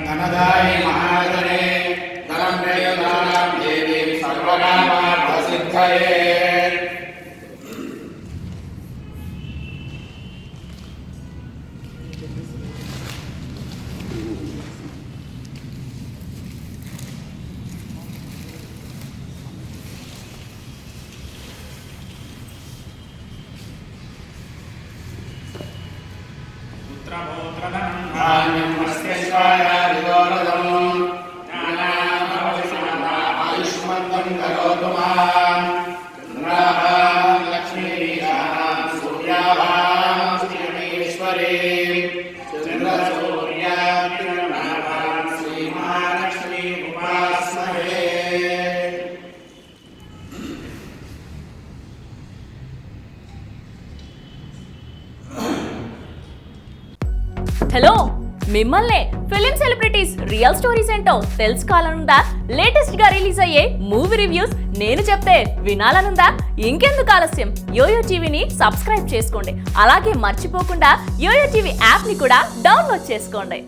धनदायि महागणे धनं प्रयोदानां देवीं सर्वकामार्थसिद्धये आयुष्मन्तं करोतु मां लक्ष्मीं सूर्याभां श्रीमेश्वरीं चन्द्रसूर्याग्निर्नाभां श्रीमहालक्ष्मीं उपास्महे। హలో మిమ్మల్ని ఫిలిం సెలబ్రిటీస్ రియల్ స్టోరీస్ ఏంటో తెలుసుకోవాలనుందా? లేటెస్ట్ గా రిలీజ్ అయ్యే మూవీ రివ్యూస్ నేను చెప్తే వినాలనుందా? ఇంకెందుకు ఆలస్యం, యోయో టీవీని సబ్స్క్రైబ్ చేసుకోండి. అలాగే మర్చిపోకుండా యోయో టీవీ యాప్ ని కూడా డౌన్లోడ్ చేసుకోండి.